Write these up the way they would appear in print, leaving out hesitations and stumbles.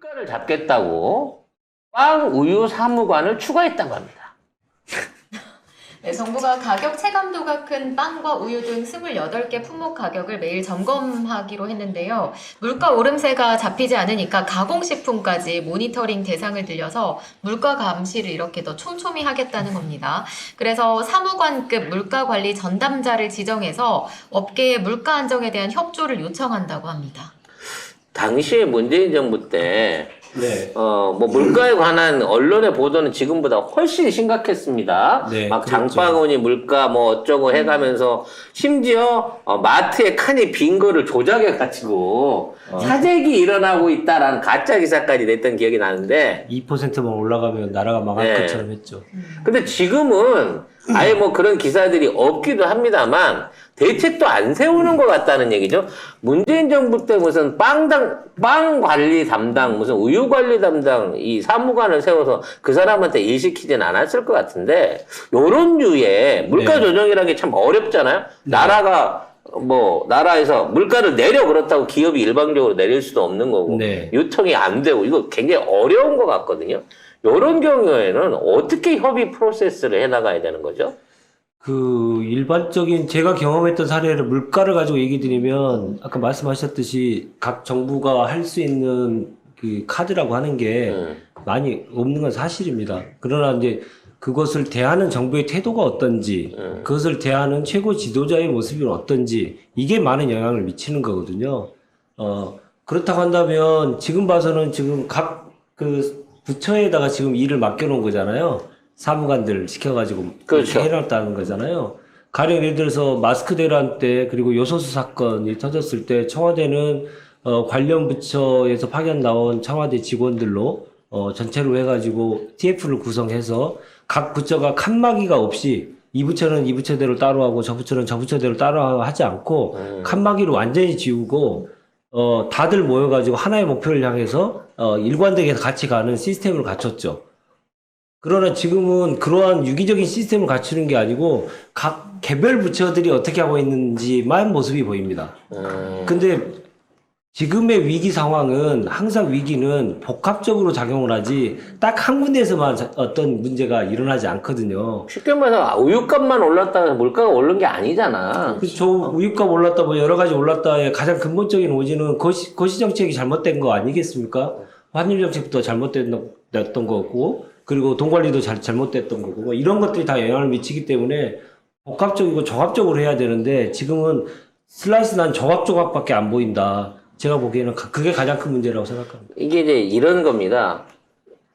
물가를 잡겠다고 빵, 우유, 사무관을 추가했다고 합니다. 네, 정부가 가격 체감도가 큰 빵과 우유 등 28개 품목 가격을 매일 점검하기로 했는데요. 물가 오름세가 잡히지 않으니까 가공식품까지 모니터링 대상을 들여서 물가 감시를 이렇게 더 촘촘히 하겠다는 겁니다. 그래서 사무관급 물가관리 전담자를 지정해서 업계의 물가 안정에 대한 협조를 요청한다고 합니다. 당시에 문재인 정부 때 네. 뭐 물가에 관한 언론의 보도는 지금보다 훨씬 심각했습니다. 네, 막 그랬죠. 장바구니 물가 뭐 어쩌고 해가면서 심지어 마트에 칸이 빈 거를 조작해가지고 사재기 일어나고 있다라는 가짜 기사까지 냈던 기억이 나는데 2%만 올라가면 나라가 망할 네. 것처럼 했죠. 근데 지금은 아예 뭐 그런 기사들이 없기도 합니다만 대책도 안 세우는 것 같다는 얘기죠. 문재인 정부 때 무슨 빵 관리 담당, 무슨 우유 관리 담당 이 사무관을 세워서 그 사람한테 일 시키진 않았을 것 같은데 요런 류의 물가 네. 조정이라는 게 참 어렵잖아요. 나라에서 물가를 내려 그렇다고 기업이 일방적으로 내릴 수도 없는 거고 네. 유통이 안 되고 이거 굉장히 어려운 것 같거든요. 이런 경우에는 어떻게 협의 프로세스를 해나가야 되는 거죠? 그 일반적인 제가 경험했던 사례를 물가를 가지고 얘기 드리면 아까 말씀하셨듯이 각 정부가 할 수 있는 그 카드라고 하는 게 많이 없는 건 사실입니다. 그러나 이제 그것을 대하는 정부의 태도가 어떤지, 그것을 대하는 최고 지도자의 모습이 어떤지 이게 많은 영향을 미치는 거거든요. 그렇다고 한다면 지금 봐서는 지금 각 그 부처에다가 지금 일을 맡겨놓은 거잖아요. 사무관들 시켜가지고 그렇죠. 해놨다는 거잖아요. 가령 예를 들어서 마스크 대란 때 그리고 요소수 사건이 터졌을 때 청와대는 관련 부처에서 파견 나온 청와대 직원들로 전체로 해가지고 TF를 구성해서 각 부처가 칸막이가 없이 이 부처는 이 부처대로 따로 하고 저 부처는 저 부처대로 따로 하지 않고 칸막이를 완전히 지우고 다들 모여가지고 하나의 목표를 향해서 일관되게 같이 가는 시스템을 갖췄죠. 그러나 지금은 그러한 유기적인 시스템을 갖추는 게 아니고 각 개별 부처들이 어떻게 하고 있는지만 모습이 보입니다. 근데 지금의 위기 상황은 항상 위기는 복합적으로 작용을 하지 딱 한 군데에서만 어떤 문제가 일어나지 않거든요. 쉽게 말해서 우유값만 올랐다고 해서 물가가 오른 게 아니잖아. 그래서 저 우유값 올랐다 뭐 여러 가지 올랐다의 가장 근본적인 원인은 거시 정책이 잘못된 거 아니겠습니까? 환율 정책부터 잘못됐던 거고 그리고 돈 관리도 잘못됐던 거고 뭐 이런 것들이 다 영향을 미치기 때문에 복합적이고 종합적으로 해야 되는데 지금은 슬라이스 난 조각조각밖에 안 보인다. 제가 보기에는 그게 가장 큰 문제라고 생각합니다. 이게 이제 이런 겁니다.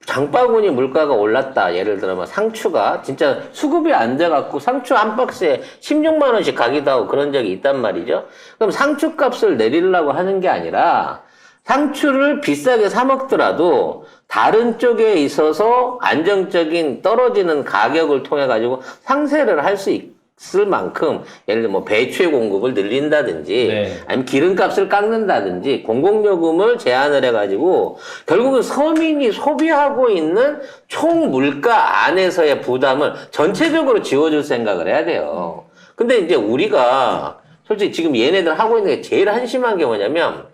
장바구니 물가가 올랐다. 예를 들어 뭐 상추가 진짜 수급이 안 돼갖고 상추 한 박스에 16만 원씩 가기도 하고 그런 적이 있단 말이죠. 그럼 상추 값을 내리려고 하는 게 아니라 상추를 비싸게 사 먹더라도 다른 쪽에 있어서 안정적인 떨어지는 가격을 통해 가지고 상세를 할 수 있을 만큼 예를 들어 뭐 배추의 공급을 늘린다든지 네. 아니면 기름값을 깎는다든지 공공요금을 제한을 해가지고 결국은 서민이 소비하고 있는 총 물가 안에서의 부담을 전체적으로 지워줄 생각을 해야 돼요. 근데 이제 우리가 솔직히 지금 얘네들 하고 있는 게 제일 한심한 게 뭐냐면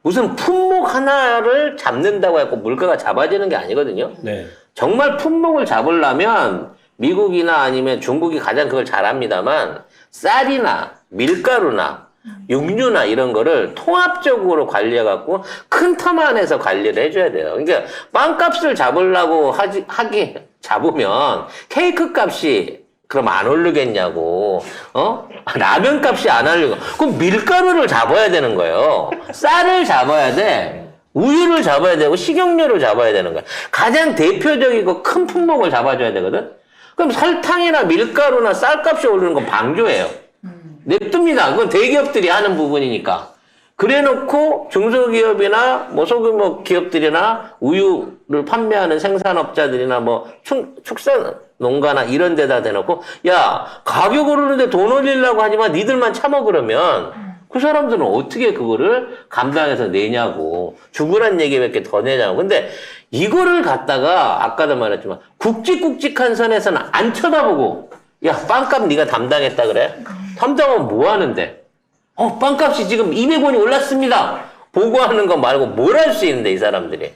무슨 품목 하나를 잡는다고 해서 물가가 잡아지는 게 아니거든요. 네. 정말 품목을 잡으려면 미국이나 아니면 중국이 가장 그걸 잘합니다만 쌀이나 밀가루나 육류나 이런 거를 통합적으로 관리해갖고 큰 텀 안에서 관리를 해줘야 돼요. 그러니까 빵값을 잡으려고 잡으면 케이크 값이 그럼 안 오르겠냐고, 라면 값이 안 오르고. 그럼 밀가루를 잡아야 되는 거예요. 쌀을 잡아야 돼. 우유를 잡아야 되고, 식용유를 잡아야 되는 거야. 가장 대표적이고 큰 품목을 잡아줘야 되거든? 그럼 설탕이나 밀가루나 쌀값이 오르는 건 방조예요. 냅둡니다. 그건 대기업들이 하는 부분이니까. 그래 놓고 중소기업이나 뭐 소규모 기업들이나 우유를 판매하는 생산업자들이나 뭐 축산 농가나 이런 데다 대놓고 야 가격 오르는데 돈 올리려고 하지만 니들만 참어 그러면 그 사람들은 어떻게 그거를 감당해서 내냐고 죽으란 얘기밖에 더 내냐고. 근데 이거를 갖다가 아까도 말했지만 굵직굵직한 선에서는 안 쳐다보고 야 빵값 네가 담당했다 그래? 담당하면 뭐 하는데? 빵값이 지금 200원이 올랐습니다. 보고하는 거 말고 뭘 할 수 있는데, 이 사람들이.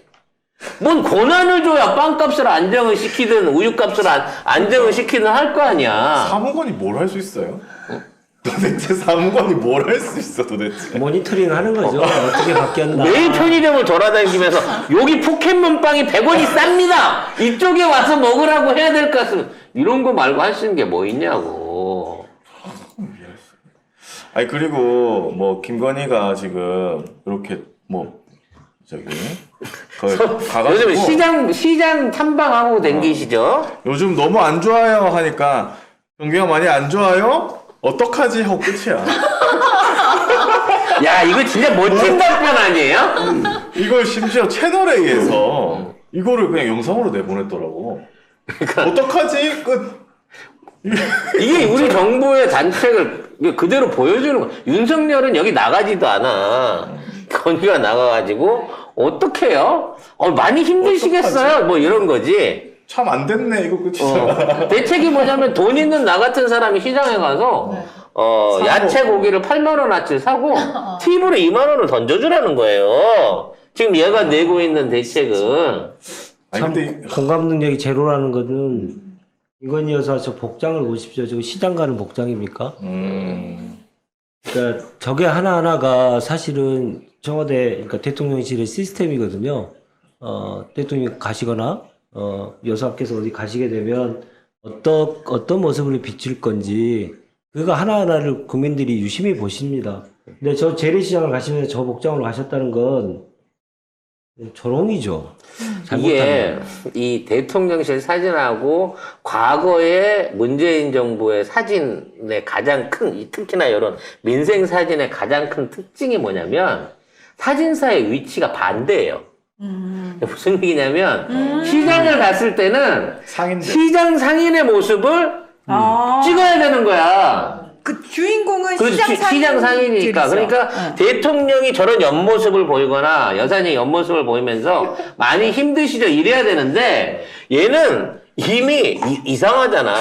뭔 권한을 줘야 빵값을 안정을 시키든 우유값을 안정을 시키든 할 거 아니야. 사무관이 뭘 할 수 있어요? 도대체 사무관이 뭘 할 수 있어 도대체? 모니터링 하는 거죠. 어떻게 바뀌었나. 매일 편의점을 돌아다니면서 여기 포켓몬빵이 100원이 쌉니다. 이쪽에 와서 먹으라고 해야 될 것 같으면 이런 거 말고 할 수 있는 게 뭐 있냐고. 아니 그리고 뭐 김건희가 지금 이렇게 뭐 저기 거기 가가지고 요즘 시장 탐방하고 댕기시죠? 요즘 너무 안 좋아요 하니까 경기가 많이 안 좋아요? 어떡하지 하고 끝이야. 야, 이거 진짜 멋진 답변 아니에요? 이걸 심지어 채널A에서 이거를 그냥 영상으로 내보냈더라고. 그러니까 어떡하지? 끝. 이게 우리 정부의 단책을 그대로 보여주는 거야. 윤석열은 여기 나가지도 않아. 건의가 나가가지고 어떡해요? 많이 힘드시겠어요? 뭐 이런 거지. 참 안 됐네 이거 끝이잖아. 대책이 뭐냐면 돈 있는 나 같은 사람이 시장에 가서 야채 고기를 8만 원어치 사고 팁으로 2만 원을 던져주라는 거예요. 지금 얘가 내고 있는 대책은. 아니 참 근데 공감 능력이 제로라는 거는 이건희 여사 저 복장을 보십시오. 저 시장 가는 복장입니까? 그러니까 저게 하나하나가 사실은 청와대, 그러니까 대통령실의 시스템이거든요. 대통령이 가시거나, 여사께서 어디 가시게 되면 어떤 모습을 비출 건지, 그거 하나하나를 국민들이 유심히 보십니다. 근데 저 재래시장을 가시면서 저 복장으로 가셨다는 건 조롱이죠. 이게 잘못하면. 이 대통령실 사진하고 과거의 문재인 정부의 사진의 가장 큰, 특히나 이런 민생 사진의 가장 큰 특징이 뭐냐면 사진사의 위치가 반대예요. 무슨 얘기냐면 시장을 갔을 때는 상인들. 시장 상인의 모습을 찍어야 되는 거야. 그 주인공은 그렇지, 시장 상인이니까. 그러니까 대통령이 저런 옆모습을 보이거나 여사님 옆모습을 보이면서 많이 힘드시죠? 이래야 되는데 얘는 이미 이상하잖아.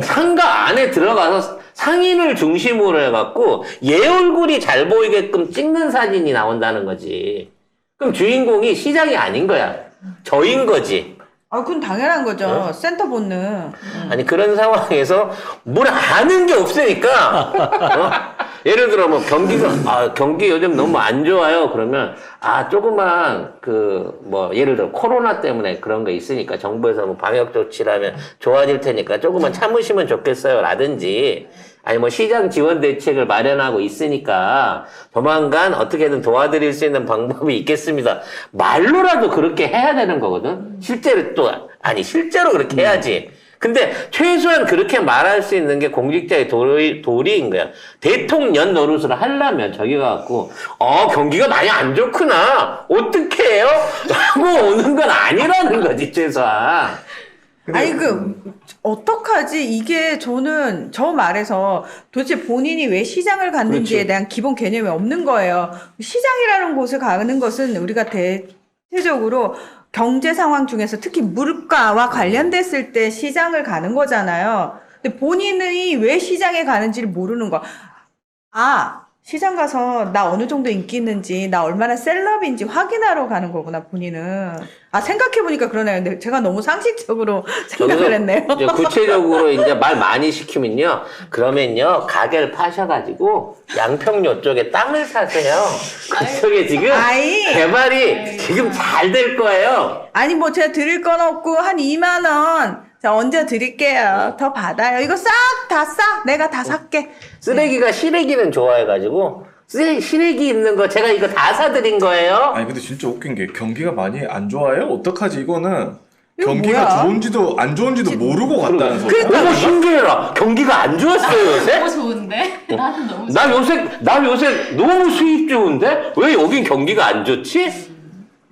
상가 안에 들어가서 상인을 중심으로 해갖고 얘 얼굴이 잘 보이게끔 찍는 사진이 나온다는 거지. 그럼 주인공이 시장이 아닌 거야. 저인 거지. 아, 그건 당연한 거죠. 센터 본능. 아니 그런 상황에서 뭘 아는 게 없으니까 예를 들어 뭐 경기 요즘 너무 안 좋아요 그러면 조금만 뭐 예를 들어 코로나 때문에 그런 거 있으니까 정부에서 뭐 방역 조치라면 좋아질 테니까 조금만 참으시면 좋겠어요 라든지 아니 뭐 시장 지원 대책을 마련하고 있으니까 조만간 어떻게든 도와드릴 수 있는 방법이 있겠습니다. 말로라도 그렇게 해야 되는 거거든. 실제로 그렇게 해야지. 근데 최소한 그렇게 말할 수 있는 게 공직자의 도리인 거야. 대통령 노릇을 하려면 저기 가갖고 경기가 많이 안 좋구나. 어떻게 해요? 라고 오는 건 아니라는 거지 최소한. 아니, 어떡하지? 이게 저는 저 말에서 도대체 본인이 왜 시장을 갔는지에 그렇죠. 대한 기본 개념이 없는 거예요. 시장이라는 곳에 가는 것은 우리가 대체적으로 경제 상황 중에서 특히 물가와 관련됐을 때 시장을 가는 거잖아요. 근데 본인이 왜 시장에 가는지를 모르는 거야. 시장 가서 나 어느 정도 인기 있는지, 나 얼마나 셀럽인지 확인하러 가는 거구나, 본인은. 생각해보니까 그러네요. 근데 제가 너무 상식적으로 생각을 했네요. 이제 구체적으로 이제 말 많이 시키면요. 그러면요, 가게를 파셔가지고 양평요 쪽에 땅을 사세요. 그쪽에 지금 개발이 지금 잘 될 거예요. 아니, 뭐 제가 드릴 건 없고, 한 2만원. 자, 얹어 드릴게요. 더 받아요. 이거 싹 다 싸. 내가 다 살게. 쓰레기가 시래기는 좋아해가지고 시래기 있는 거 제가 이거 다 사드린 거예요. 아니 근데 진짜 웃긴 게 경기가 많이 안 좋아요? 어떡하지 이거는 이거 경기가 뭐야? 좋은지도 안 좋은지도 모르고 갔다는 소리. 너무 신기해라. 경기가 안 좋았어요 요새? 너무 좋은데? 나는 너무 나 요새 너무 수입 좋은데? 왜 여긴 경기가 안 좋지?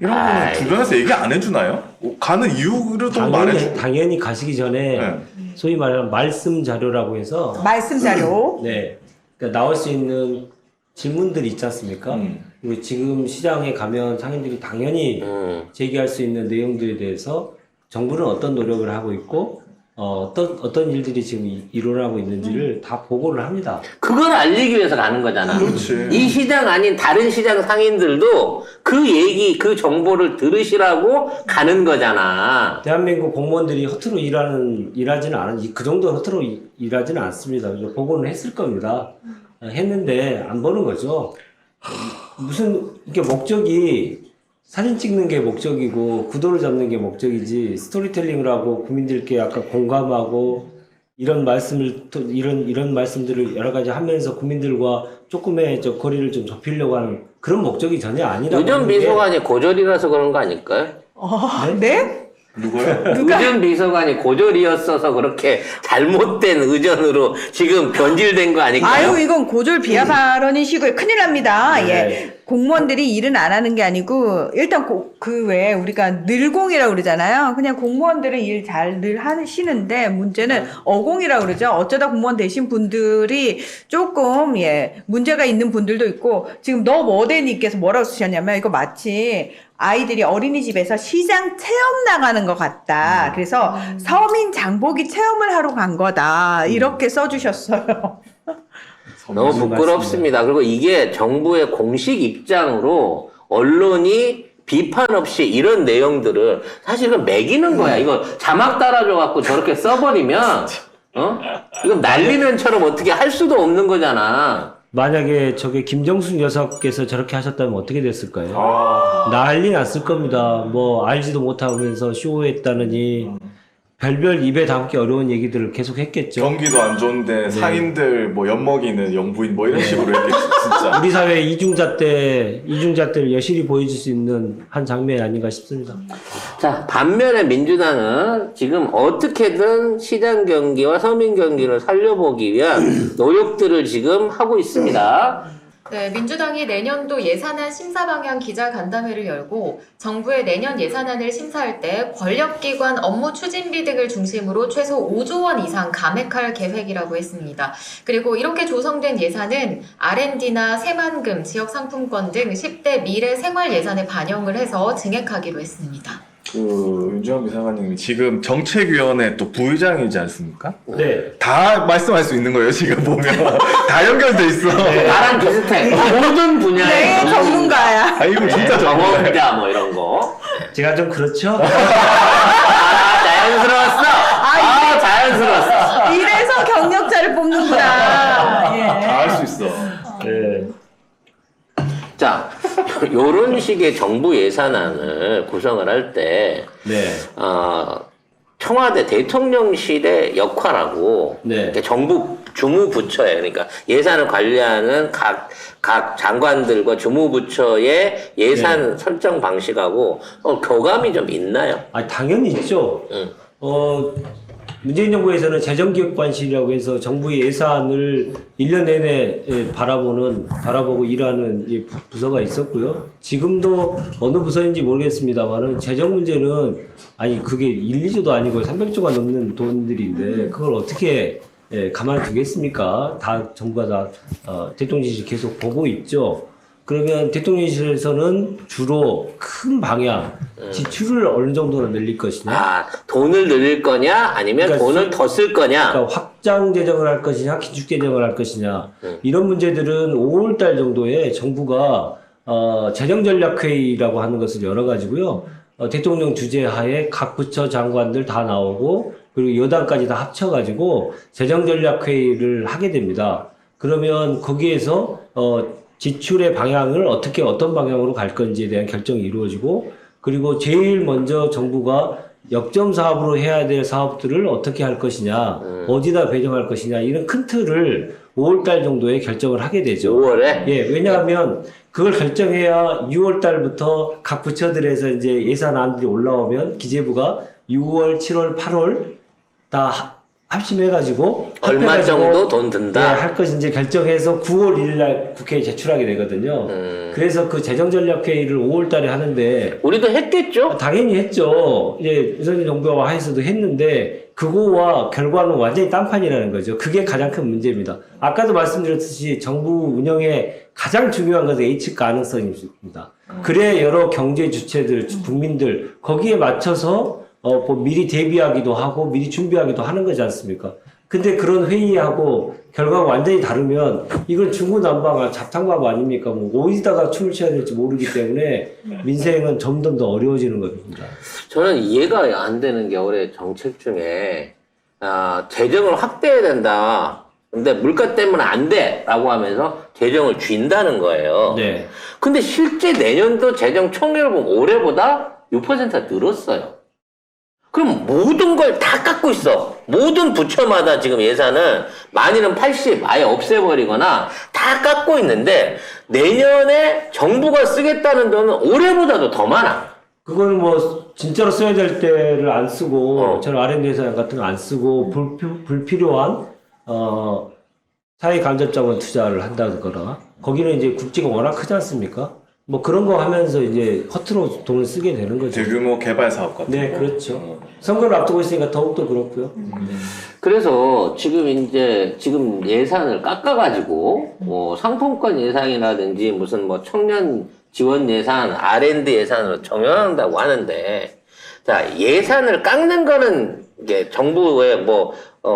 이런 거는 주변에서 얘기 안 해주나요? 가는 이유를 또 말해주고. 당연히 가시기 전에 네. 소위 말하는 말씀 자료라고 해서 말씀 자료. 네, 그러니까 나올 수 있는 질문들이 있지 않습니까? 그리고 지금 시장에 가면 상인들이 당연히 제기할 수 있는 내용들에 대해서 정부는 어떤 노력을 하고 있고 어떤 일들이 지금 일어나고 있는지를 다 보고를 합니다. 그걸 알리기 위해서 가는 거잖아. 그렇지. 이 시장 아닌 다른 시장 상인들도 그 얘기, 그 정보를 들으시라고 가는 거잖아. 대한민국 공무원들이 허투루 일하지는 않은, 그 정도 허투루 일하지는 않습니다. 그래서 보고는 했을 겁니다. 했는데 안 보는 거죠. 무슨, 이게 목적이 사진 찍는 게 목적이고 구도를 잡는 게 목적이지 스토리텔링을 하고 국민들께 약간 공감하고 이런 말씀들을 여러 가지 하면서 국민들과 조금의 거리를 좀 좁히려고 하는 그런 목적이 전혀 아니라고. 의전 비서관이 고졸이라서 그런 거 아닐까요? 네? 누구요? 의전 비서관이 고졸이었어서 그렇게 잘못된 의전으로 지금 변질된 거 아닐까요? 아유, 이건 고졸 비하 발언이시고요. 큰일 납니다. 네. 예. 공무원들이 일은 안 하는 게 아니고, 일단 그 외에 우리가 늘공이라고 그러잖아요. 그냥 공무원들은 일 잘 늘 하시는데, 문제는 어공이라고 그러죠. 어쩌다 공무원 되신 분들이 조금, 문제가 있는 분들도 있고, 지금 너머데님께서 뭐라고 쓰셨냐면, 이거 마치 아이들이 어린이집에서 시장 체험 나가는 것 같다. 그래서 서민 장보기 체험을 하러 간 거다. 이렇게 써주셨어요. 너무 부끄럽습니다. 그리고 이게 정부의 공식 입장으로 언론이 비판 없이 이런 내용들을 사실은 매기는 거야. 이거 자막 달아줘갖고 저렇게 써버리면, 이건 날리면처럼 어떻게 할 수도 없는 거잖아. 만약에 저게 김정숙 여사께서 저렇게 하셨다면 어떻게 됐을까요? 아, 난리 났을 겁니다. 뭐 알지도 못하면서 쇼했다느니 별별 입에 담기 어려운 얘기들을 계속 했겠죠. 경기도 안 좋은데 상인들 뭐 엿먹이는 영부인 뭐 이런 식으로 했겠지 진짜. 우리 사회 이중잣대를 여실히 보여줄 수 있는 한 장면이 아닌가 싶습니다. 자, 반면에 민주당은 지금 어떻게든 시장 경기와 서민 경기를 살려보기 위한 노력들을 지금 하고 있습니다. 네, 민주당이 내년도 예산안 심사 방향 기자간담회를 열고 정부의 내년 예산안을 심사할 때 권력기관 업무 추진비 등을 중심으로 최소 5조 원 이상 감액할 계획이라고 했습니다. 그리고 이렇게 조성된 예산은 R&D나 새만금, 지역상품권 등 10대 미래 생활 예산에 반영을 해서 증액하기로 했습니다. 윤주영 비서관님이 지금 정책위원회 또 부의장이지 않습니까? 네. 다 말씀할 수 있는 거예요 지금 보면 다 연결돼 있어. 나랑 비슷해. 모든 분야에 네, 전문가야. 아 이거 진짜 경험자 뭐 이런 거. 제가 좀 그렇죠? 자연스러웠어. 자연스러웠어. 이래서 경력자를 뽑는구나. 예. 다 할 수 있어. 네. 자, 요런 식의 정부 예산안을 구성을 할 때, 네. 청와대 대통령실의 역할하고, 네. 이렇게 정부 주무부처에, 그러니까 예산을 관리하는 각 장관들과 주무부처의 예산 설정 방식하고, 교감이 좀 있나요? 당연히 있죠. 응. 문재인 정부에서는 재정기획관실이라고 해서 정부의 예산을 1년 내내 바라보고 일하는 부서가 있었고요. 지금도 어느 부서인지 모르겠습니다만은 재정 문제는 그게 1, 2조도 아니고 300조가 넘는 돈들인데 그걸 어떻게 가만두겠습니까? 다 정부가 다 대통령실이 계속 보고 있죠. 그러면 대통령실에서는 주로 큰 방향, 지출을 어느 정도로 늘릴 것이냐. 돈을 늘릴 거냐, 아니면 그러니까 돈을 더 쓸 거냐. 그러니까 확장 재정을 할 것이냐, 기축 재정을 할 것이냐. 이런 문제들은 5월달 정도에 정부가 재정전략회의라고 하는 것을 열어가지고요. 대통령 주재하에 각 부처 장관들 다 나오고 그리고 여당까지 다 합쳐가지고 재정전략회의를 하게 됩니다. 그러면 거기에서 지출의 방향을 어떤 방향으로 갈 건지에 대한 결정이 이루어지고 그리고 제일 먼저 정부가 역점 사업으로 해야 될 사업들을 어떻게 할 것이냐, 어디다 배정할 것이냐 이런 큰 틀을 5월달 정도에 결정을 하게 되죠. 5월에? 예, 왜냐하면 그걸 결정해야 6월달부터 각 부처들에서 이제 예산안들이 올라오면 기재부가 6월, 7월, 8월 다 합심해가지고 얼마 정도 돈 든다. 할 것인지 이제 결정해서 9월 1일날 국회에 제출하게 되거든요. 그래서 그 재정전략회의를 5월달에 하는데 우리도 했겠죠? 당연히 했죠. 이제 윤석열 정부와 하에서도 했는데 그거와 결과는 완전히 딴판이라는 거죠. 그게 가장 큰 문제입니다. 아까도 말씀드렸듯이 정부 운영에 가장 중요한 것은 예측 가능성입니다. 그래 여러 경제 주체들, 국민들 거기에 맞춰서 뭐 미리 대비하기도 하고 미리 준비하기도 하는 거지 않습니까? 근데 그런 회의하고 결과가 완전히 다르면 이건 중구난방한 잡탕밥 아닙니까? 뭐 어디다가 춤을 춰야 될지 모르기 때문에 민생은 점점 더 어려워지는 겁니다. 저는 이해가 안 되는 게 올해 정책 중에 재정을 확대해야 된다. 근데 물가 때문에 안 돼! 라고 하면서 재정을 쥔다는 거예요. 네. 근데 실제 내년도 재정 총액을 보면 올해보다 6%가 늘었어요. 그럼 모든 걸 다 깎고 있어. 모든 부처마다 지금 예산을 많이는 80 아예 없애버리거나 다 깎고 있는데 내년에 정부가 쓰겠다는 돈은 올해보다도 더 많아. 그거는 뭐 진짜로 써야 될 때를 안 쓰고 저는 R&D 예산 같은 거 안 쓰고 불필요한 사회 간접자본 투자를 한다거나 거기는 이제 국지가 워낙 크지 않습니까? 뭐 그런 거 하면서 이제 허투루 돈을 쓰게 되는 거죠. 대규모 개발 사업 같은 네, 거. 그렇죠. 선거를 앞두고 있으니까 더욱더 그렇고요. 그래서 지금 예산을 깎아가지고 상품권 예산이라든지 무슨 뭐 청년 지원 예산, R&D 예산으로 정형한다고 하는데, 자, 예산을 깎는 거는 이게 정부의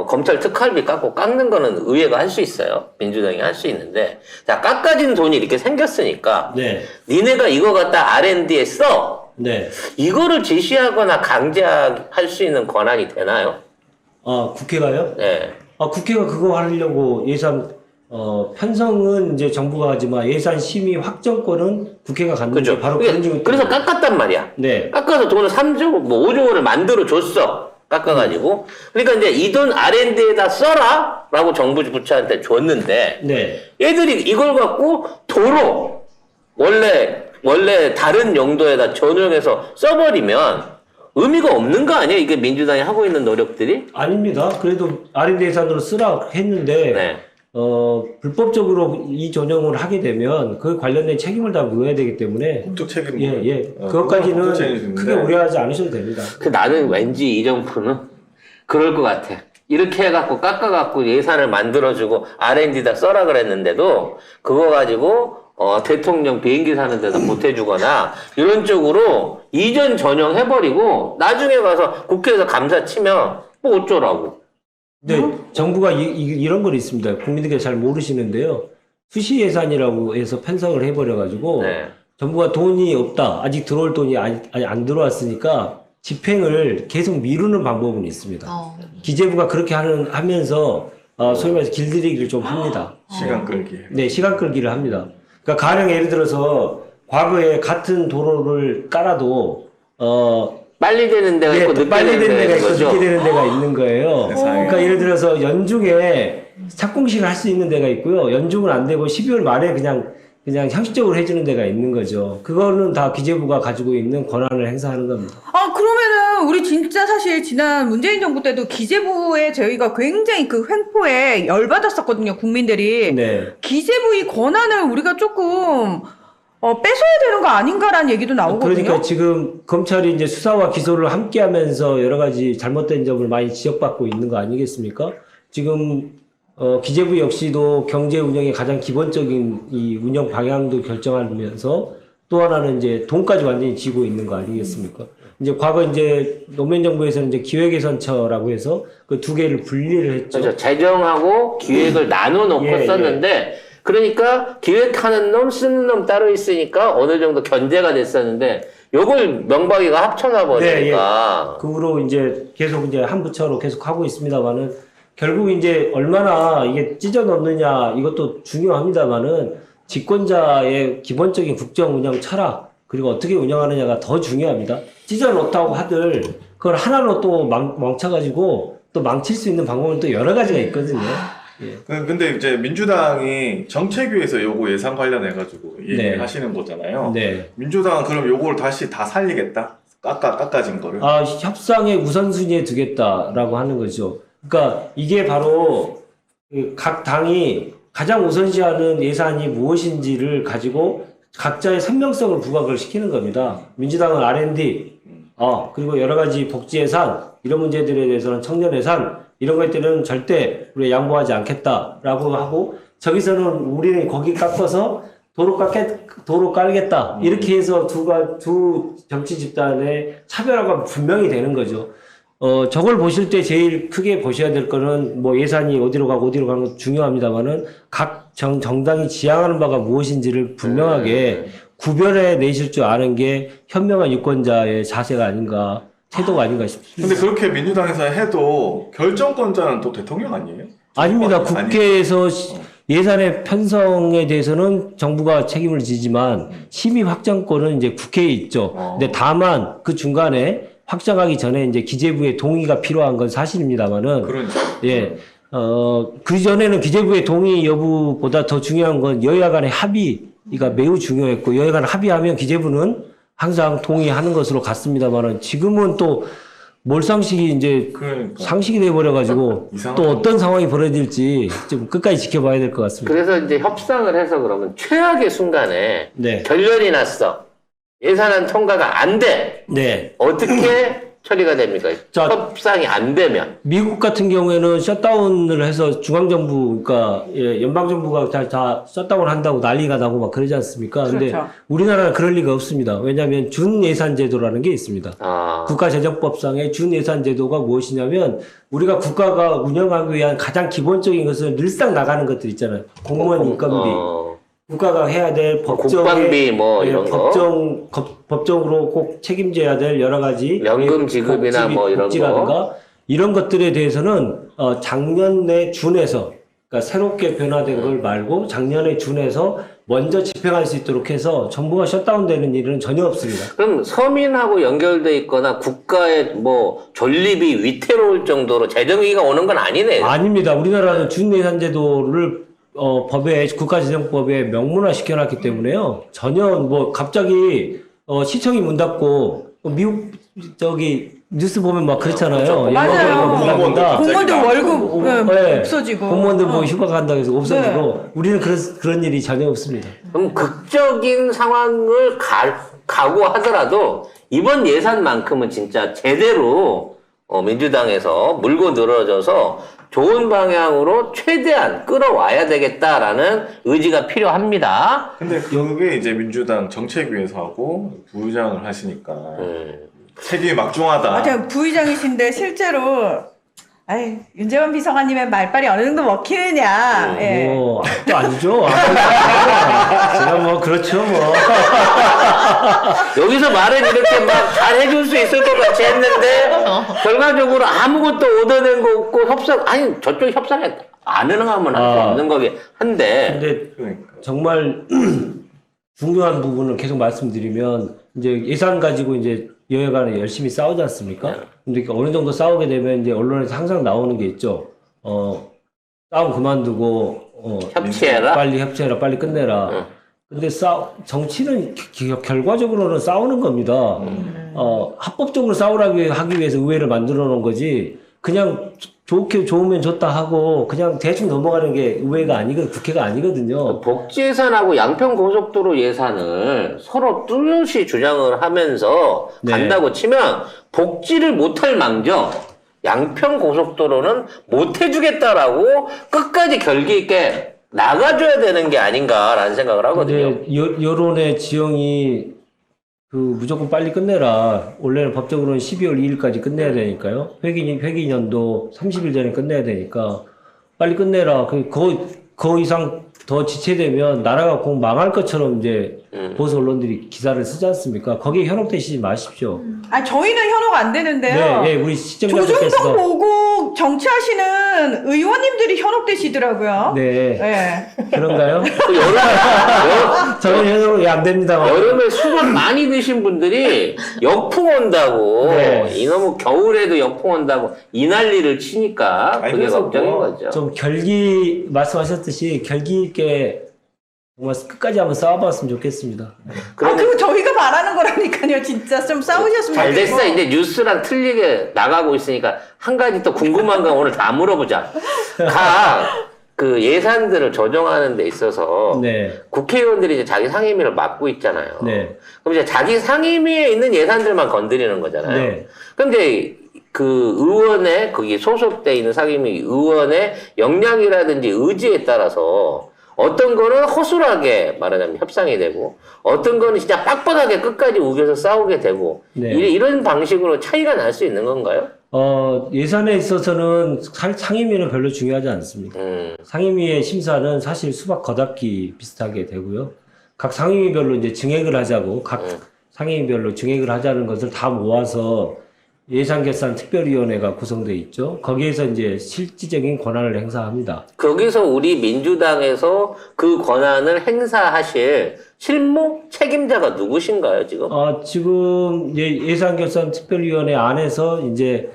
검찰 특활비 깎는 거는 의회가 할 수 있어요. 민주당이 할 수 있는데, 자, 깎아진 돈이 이렇게 생겼으니까, 네. 니네가 이거 갖다 R&D에 써! 네. 이거를 지시하거나 강제할 수 있는 권한이 되나요? 국회가요? 네. 국회가 그거 하려고 예산, 편성은 이제 정부가 하지만 예산 심의 확정권은 국회가 갖는 그죠. 게 바로 그런 중에. 그래서 깎았단 말이야. 네. 깎아서 돈을 3조, 5조를 만들어 줬어. 깎아가지고. 그러니까 이제 이 돈 R&D에다 써라! 라고 정부 부처한테 줬는데, 네. 얘들이 이걸 갖고 도로, 원래 다른 용도에다 전용해서 써버리면 의미가 없는 거 아니에요? 이게 민주당이 하고 있는 노력들이? 아닙니다. 그래도 R&D 예산으로 쓰라 했는데, 네. 불법적으로 이 전용을 하게 되면 그 관련된 책임을 다 물어야 되기 때문에 국적 책임. 그것까지는 국적 책임인데. 크게 우려하지 않으셔도 됩니다. 나는 왠지 이 정부는 그럴 것 같아. 이렇게 해갖고 깎아갖고 예산을 만들어주고 R&D다 써라 그랬는데도 그거 가지고 대통령 비행기 사는 데다 보태주거나 이런 쪽으로 이전 전용해버리고 나중에 가서 국회에서 감사 치면 뭐 어쩌라고. 근데 정부가 이런 건 있습니다. 국민들께서 잘 모르시는데요. 수시 예산이라고 해서 편성을 해버려가지고 네. 정부가 돈이 없다. 아직 들어올 돈이 아직 안 들어왔으니까 집행을 계속 미루는 방법은 있습니다. 기재부가 그렇게 하면서 소위 말해서 길들이기를 좀 합니다. 시간 끌기. 네, 시간 끌기를 합니다. 그러니까 가령 예를 들어서 과거에 같은 도로를 깔아도 빨리 되는 데가 있고 늦게 빨리 되는 데가 있고 거죠. 늦게 되는 데가 있는 거예요. 세상에. 그러니까 예를 들어서 연중에 착공식을 할 수 있는 데가 있고요. 연중은 안 되고 12월 말에 그냥 형식적으로 해주는 데가 있는 거죠. 그거는 다 기재부가 가지고 있는 권한을 행사하는 겁니다. 그러면은 우리 진짜 사실 지난 문재인 정부 때도 기재부에 저희가 굉장히 그 횡포에 열받았었거든요, 국민들이. 네. 기재부 이 권한을 우리가 조금 뺏어야 되는 거 아닌가라는 얘기도 나오거든요. 그러니까 지금 검찰이 이제 수사와 기소를 함께 하면서 여러 가지 잘못된 점을 많이 지적받고 있는 거 아니겠습니까? 지금 기재부 역시도 경제 운영의 가장 기본적인 이 운영 방향도 결정하면서 또 하나는 이제 돈까지 완전히 쥐고 있는 거 아니겠습니까? 이제 과거 이제 노무현 정부에서는 이제 기획예산처라고 해서 그 두 개를 분리를 했죠. 그렇죠. 재정하고 기획을 나눠놓고 예, 썼는데 그러니까 기획하는 놈 쓰는 놈 따로 있으니까 어느 정도 견제가 됐었는데 요걸 명박이가 합쳐놔 버리니까 그 후로 이제 계속 이제 한 부처로 계속 하고 있습니다만은 결국 이제 얼마나 이게 찢어 넣느냐 이것도 중요합니다만은 집권자의 기본적인 국정 운영 철학 그리고 어떻게 운영하느냐가 더 중요합니다. 찢어 넣었다고 하들 그걸 하나로 또 망쳐가지고 또 망칠 수 있는 방법은 또 여러 가지가 있거든요. 예. 근데 이제 민주당이 정책위에서 요거 예산 관련해가지고 네. 얘기하시는 거잖아요. 네. 민주당은 그럼 요거를 다시 다 살리겠다? 깎아진 거를? 협상의 우선순위에 두겠다라고 하는 거죠. 그러니까 이게 바로 각 당이 가장 우선시하는 예산이 무엇인지를 가지고 각자의 선명성을 부각을 시키는 겁니다. 민주당은 R&D, 그리고 여러 가지 복지 예산, 이런 문제들에 대해서는 청년 예산, 이런 것들은 절대 우리가 양보하지 않겠다라고 하고, 저기서는 우리는 거기 깎아서 도로 깔겠다. 이렇게 해서 두 정치 집단의 차별화가 분명히 되는 거죠. 저걸 보실 때 제일 크게 보셔야 될 거는 뭐 예산이 어디로 가는 건 중요합니다만은 각 정당이 지향하는 바가 무엇인지를 분명하게 구별해 내실 줄 아는 게 현명한 유권자의 자세가 아닌가, 태도가 아닌가 싶습니다. 근데 그렇게 민주당에서 해도 결정권자는 또 대통령 아니에요? 아닙니다. 아니- 국회에서 예산의 편성에 대해서는 정부가 책임을 지지만 심의 확정권은 이제 국회에 있죠. 근데 다만 그 중간에 확정하기 전에 이제 기재부의 동의가 필요한 건 사실입니다만은 그러니까. 예. 그 전에는 기재부의 동의 여부보다 더 중요한 건 여야 간의 합의가 매우 중요했고, 여야 간 합의하면 기재부는 항상 동의하는 것으로 갔습니다만은 지금은 또 몰상식이 이제 그러니까. 상식이 돼버려가지고 이상하다. 또 어떤 상황이 벌어질지 좀 끝까지 지켜봐야 될 것 같습니다. 그래서 이제 협상을 해서 그러면 최악의 순간에 네. 결렬이 났어. 예산안 통과가 안 돼. 네. 어떻게 처리가 됩니까? 자, 협상이 안 되면. 미국 같은 경우에는 셧다운을 해서 중앙정부, 그러니까 예, 연방정부가 다 셧다운 한다고 난리가 나고 막 그러지 않습니까? 근데 그렇죠. 우리나라는 그럴 리가 없습니다. 왜냐하면 준예산제도라는 게 있습니다. 아, 국가재정법상의 준예산제도가 무엇이냐면 우리가 국가가 운영하기 위한 가장 기본적인 것은 늘상 나가는 것들 있잖아요. 공무원 인건비, 국가가 해야 될 국방비 뭐 예, 이런 거. 법정으로 꼭 책임져야 될 여러 가지 연금 지급이나 뭐 이런 복지라든가 이런 것들에 대해서는 작년에 준해서, 그러니까 새롭게 변화된 걸 말고 작년에 준해서 먼저 집행할 수 있도록 해서 정부가 셧다운되는 일은 전혀 없습니다. 그럼 서민하고 연결돼 있거나 국가의 뭐 존립이 위태로울 정도로 재정위기가 오는 건 아니네요. 아닙니다. 우리나라는 준예산제도를 국가재정법에 명문화 시켜놨기 때문에요. 전혀 뭐 갑자기 시청이 문 닫고 미국 뉴스 보면 막 그렇잖아요. 맞아요. 문 닫는다. 공무원들 월급 네. 없어지고. 공무원들 뭐 휴가 간다고 해서 없어지고 우리는 그런 일이 전혀 없습니다. 그럼 극적인 상황을 각오하더라도 이번 예산만큼은 진짜 제대로 민주당에서 물고 늘어져서 좋은 방향으로 최대한 끌어와야 되겠다라는 의지가 필요합니다. 근데 그게 이제 민주당 정책위에서 하고 부의장을 하시니까 책임이 막중하다. 맞아요. 부의장이신데 실제로 윤재원 비서관님의 말빨이 어느 정도 먹히느냐. 예. 뭐 또 아니죠. 제가 뭐 그렇죠 뭐. 여기서 말은 이렇게 막 잘 해줄 수 있을 것 같이 했는데 결과적으로 아무것도 얻어낸 거 없고 아니 저쪽 협상에 안 응하면 할 수 없는 거긴 한데 근데 그러니까. 정말 중요한 부분을 계속 말씀드리면 이제 예산 가지고 이제 여야 간에 열심히 싸우지 않습니까? 근데 어느 정도 싸우게 되면 이제 언론에서 항상 나오는 게 있죠. 싸움 그만두고 협치해라. 빨리 협치해라, 빨리 끝내라. 근데 정치는 결과적으로는 싸우는 겁니다. 합법적으로 하기 위해서 의회를 만들어 놓은 거지. 그냥 좋으면 좋다 하고 그냥 대충 넘어가는 게 의회가 아니거든, 국회가 아니거든요. 복지 예산하고 양평고속도로 예산을 서로 뚜렷이 주장을 하면서 네. 간다고 치면 복지를 못할 망정 양평고속도로는 못 해주겠다라고 끝까지 결기 있게 나가줘야 되는 게 아닌가라는 생각을 하거든요. 근데 여론의 지형이 무조건 빨리 끝내라. 원래는 법적으로는 12월 2일까지 끝내야 되니까요. 회기년도 30일 전에 끝내야 되니까 빨리 끝내라. 그 이상 더 지체되면 나라가 꼭 망할 것처럼 이제 보수 언론들이 기사를 쓰지 않습니까? 거기에 현혹되시지 마십시오. 저희는 현혹 안 되는데요. 네, 우리 조정동 시청자들께서 보고 정치하시는 의원님들이 현혹되시더라고요. 네, 네. 그런가요? 또 저는 현혹이 안 됩니다만. 여름에 술을 많이 드신 분들이 역풍 온다고 네. 이놈의 겨울에도 역풍 온다고 이 난리를 치니까 아니, 그게 그래서 걱정인 뭐 거죠. 좀 말씀하셨듯이 결기 있게 정말 끝까지 한번 싸워봤으면 좋겠습니다. 그거 저희가 바라는 거라니까요. 진짜 좀 싸우셨으면 잘 됐어. 좋겠고. 이제 뉴스랑 틀리게 나가고 있으니까 한 가지 또 궁금한 거 오늘 다 물어보자. 그 예산들을 조정하는 데 있어서 네. 국회의원들이 이제 자기 상임위를 맡고 있잖아요. 네. 그럼 이제 자기 상임위에 있는 예산들만 건드리는 거잖아요. 네. 그럼 이제 그 의원의 거기 소속돼 있는 상임위 의원의 역량이라든지 의지에 따라서 어떤 거는 허술하게 말하자면 협상이 되고 어떤 거는 진짜 빡빡하게 끝까지 우겨서 싸우게 되고 네. 이런 방식으로 차이가 날 수 있는 건가요? 예산에 있어서는 상임위는 별로 중요하지 않습니다. 상임위의 심사는 사실 수박 겉핥기 비슷하게 되고요. 각 상임위별로 이제 증액을 하자고, 각 상임위별로 증액을 하자는 것을 다 모아서 예산결산특별위원회가 구성되어 있죠. 거기에서 이제 실질적인 권한을 행사합니다. 거기서 우리 민주당에서 그 권한을 행사하실 실무 책임자가 누구신가요, 지금? 지금 이제 예산결산특별위원회 안에서 이제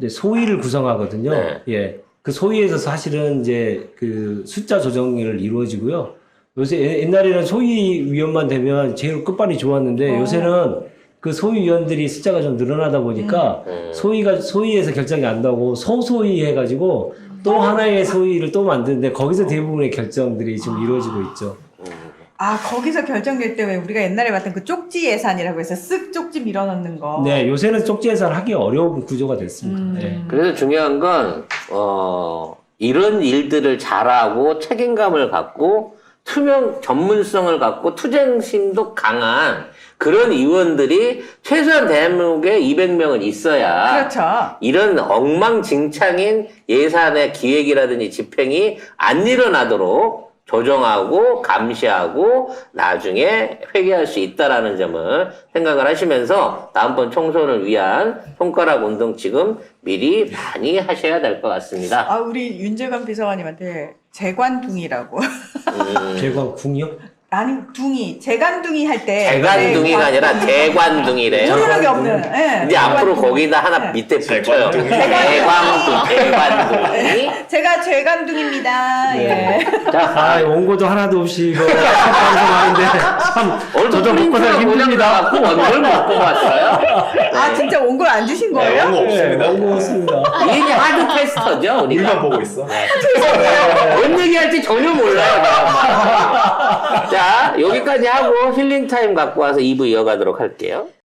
소위를 구성하거든요. 네. 예. 그 소위에서 사실은 이제 그 숫자 조정을 이루어지고요. 요새 옛날에는 소위위원만 되면 제일 끝발이 좋았는데 요새는 그 소위위원들이 숫자가 좀 늘어나다 보니까 소위에서 결정이 안 나고 소소위 해가지고 또 하나의 소위를 또 만드는데 거기서 대부분의 결정들이 좀 이루어지고 있죠. 거기서 결정될 때 왜 우리가 옛날에 봤던 그 쪽지 예산이라고 해서 쓱 쪽지 밀어넣는 거. 네, 요새는 쪽지 예산 하기 어려운 구조가 됐습니다. 네. 그래서 중요한 건, 이런 일들을 잘하고 책임감을 갖고 전문성을 갖고 투쟁심도 강한 그런 의원들이 최소한 대한민국에 200명은 있어야 그렇죠. 이런 엉망진창인 예산의 기획이라든지 집행이 안 일어나도록 조정하고 감시하고 나중에 회개할 수 있다라는 점을 생각을 하시면서 다음번 총선을 위한 손가락 운동 지금 미리 많이 하셔야 될 것 같습니다. 우리 윤재관 비서관님한테 재관둥이라고. 재관궁이요? 아니, 재간둥이 할 때. 재관둥이가 아니라 재관둥이래요. 모르는 게 없는. 예. 이제 앞으로 재관둥이. 거기다 하나 예. 밑에 붙여요. 재관둥이. 재관둥이. 제가 재간둥입니다. 예. 원고도 하나도 없이 이거 방송하는데 참 오늘도 저도 먹고 살기 프린트가 힘듭니다. 고장나갖고 원고를 먹고 왔어요. 진짜 원고를 안 주신 거예요? 원고 없습니다. 원고 없습니다. 이게 하드 테스터죠, 우리가. 물만 보고 있어. 뭔 얘기할지 전혀 몰라요. 자, 여기까지 하고 힐링 타임 갖고 와서 2부 이어가도록 할게요.